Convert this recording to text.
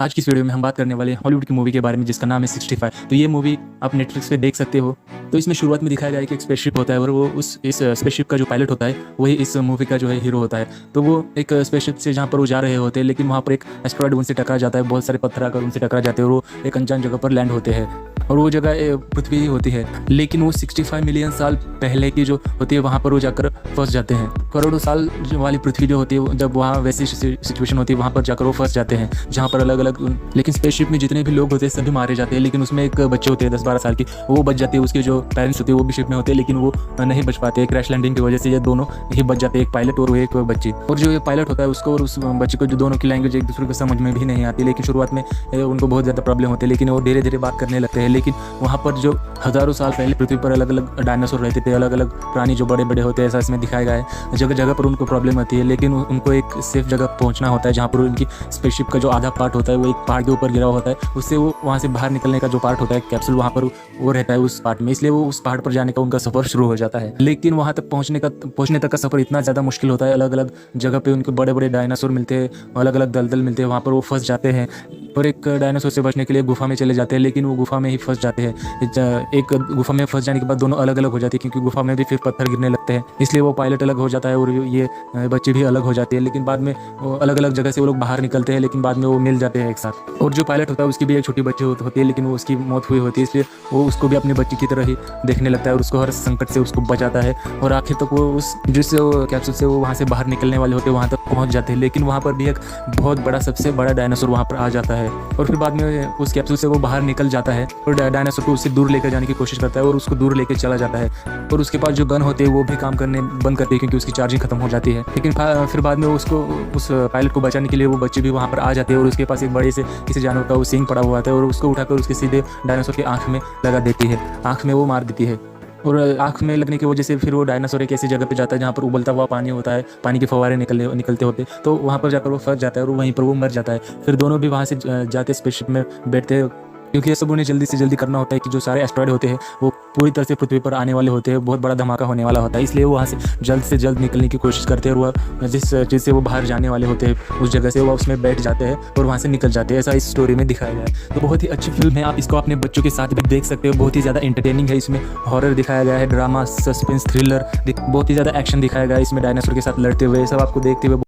आज की इस वीडियो में हम बात करने वाले हैं हॉलीवुड की मूवी के बारे में जिसका नाम है 65। तो ये मूवी आप नेटफ्लिक्स पे देख सकते हो। तो इसमें शुरुआत में दिखाया गया है कि एक स्पेसशिप होता है और वो इस स्पेसशिप का जो पायलट होता है वही इस मूवी का जो है हीरो होता है। तो वो एक स्पेसशिप से जहाँ पर वो जा रहे होते हैं, लेकिन वहाँ पर एक एस्टेरॉयड उनसे टकरा जाता है, बहुत सारे पत्थर आकर उनसे टकरा जाते हैं और वो एक अनजान जगह पर लैंड होते हैं और वो जगह पृथ्वी ही होती है। लेकिन वो 65 मिलियन साल पहले की जो होती है वहाँ पर वो जाकर फंस जाते हैं। करोड़ों साल वाली पृथ्वी जो होती है, जब वहाँ वैसी सिचुएशन होती है वहाँ पर जाकर वो फंस जाते हैं, जहाँ पर अलग अलग, लेकिन स्पेसशिप में जितने भी लोग होते हैं सभी मारे जाते हैं। लेकिन उसमें एक बच्चे होते हैं 10-12 साल की, वो बच जाते हैं। उसके जो पेरेंट्स होते हैं वो भी शिप में होते हैं, लेकिन वो नहीं बच पाते। क्रैश लैंडिंग की वजह से ये दोनों ही बच जाते हैं, एक पायलट और एक बच्ची। और जो ये पायलट होता है उसको और उस बच्चे को, जो दोनों की लैंग्वेज एक दूसरे को समझ में भी नहीं आती, लेकिन शुरुआत में उनको बहुत ज़्यादा प्रॉब्लम होती है, लेकिन वो धीरे धीरे बात करने लगते हैं। लेकिन वहाँ पर जो हज़ारों साल पहले पृथ्वी पर अलग अलग डायनासोर रहते थे, अलग अलग प्राणी जो बड़े बड़े होते हैं, ऐसा इसमें दिखाया गया है। जगह जगह पर उनको प्रॉब्लम आती है, लेकिन उनको एक सेफ जगह पहुंचना होता है, जहाँ पर उनकी स्पेसशिप का जो आधा पार्ट होता है वो एक पहाड़ के ऊपर गिरा हुआ होता है। उससे वो वहाँ से बाहर निकलने का जो पार्ट होता है, कैप्सूल, वहाँ पर वो रहता है उस पार्ट में, इसलिए वो उस पहाड़ पर जाने का उनका सफ़र शुरू हो जाता है। लेकिन वहाँ तक पहुँचने तक का सफ़र इतना ज़्यादा मुश्किल होता है। अलग अलग जगह पे उनके बड़े बड़े डायनासोर मिलते हैं, अलग अलग दलदल मिलते हैं, वहाँ पर वो फंस जाते हैं और एक डायनासोर से बचने के लिए गुफा में चले जाते हैं, लेकिन वो गुफा में ही फंस जाते हैं। एक गुफा में फंस जाने के बाद दोनों अलग अलग हो जाती है, क्योंकि गुफा में भी फिर पत्थर गिरने लगते हैं, इसलिए वो पायलट अलग हो जाता है और ये बच्चे भी अलग हो जाते हैं। लेकिन बाद में वो अलग अलग जगह से वो लोग बाहर निकलते हैं, लेकिन बाद में वो मिल जाते हैं एक साथ। और जो पायलट होता है उसकी भी एक छोटी बच्ची होती है, लेकिन वो उसकी मौत हुई होती है, इसलिए वो उसको भी अपनी बच्ची की तरह ही देखने लगता है और उसको हर संकट से उसको बचाता है। और आखिर तक वो उस जिस कैप्सूल से वो वहाँ से बाहर निकलने वाले होते हैं वहाँ तक पहुँच जाते हैं। लेकिन वहाँ पर भी एक बहुत बड़ा, सबसे बड़ा डायनासोर वहाँ पर आ जाता है और फिर बाद में उस कैप्सूल से वो बाहर निकल जाता है और डायनासोर को उससे दूर लेकर जाने की कोशिश करता है और उसको दूर लेकर चला जाता है। और उसके पास जो गन होते हैं वो भी काम करने बंद करते हैं, क्योंकि उसकी चार्जिंग खत्म हो जाती है। लेकिन फिर बाद में उसको, उस पायलट को बचाने के लिए वो बच्चे भी वहाँ पर आ जाते हैं और उसके पास एक बड़े से किसी जानवर का वो सींग पड़ा हुआ था और उसको उठाकर उसके सीधे डायनासोर की आँख में लगा देती है, आँख में वो मार देती है। और आँख में लगने की वजह से फिर वो डायनासोर एक ऐसी जगह पे जाता है जहाँ पर उबलता हुआ पानी होता है, पानी के फव्वारे निकलते होते, तो वहाँ पर जाकर वो फंस जाता है और वहीं पर वो मर जाता है। फिर दोनों भी वहाँ से जाते स्पेसशिप में बैठते हैं, क्योंकि ये सब उन्हें जल्दी से जल्दी करना होता है कि जो सारे एस्टेरॉयड होते हैं वो पूरी तरह से पृथ्वी पर आने वाले होते हैं, बहुत बड़ा धमाका होने वाला होता है, इसलिए वो वहाँ से जल्द निकलने की कोशिश करते हैं। और वह जिस चीज़ से वो बाहर जाने वाले होते हैं उस जगह से वो उसमें बैठ जाते हैं और वहाँ से निकल जाते हैं। ऐसा इस स्टोरी में दिखाया गया है। तो बहुत ही अच्छी फिल्म है, आप इसको अपने बच्चों के साथ भी देख सकते हो। बहुत ही ज़्यादा एंटरटेनिंग है, इसमें हॉरर दिखाया गया है, ड्रामा, सस्पेंस, थ्रिलर, बहुत ही ज़्यादा एक्शन दिखाया गया है इसमें, डायनासोर के साथ लड़ते हुए, सब आपको देखते हुए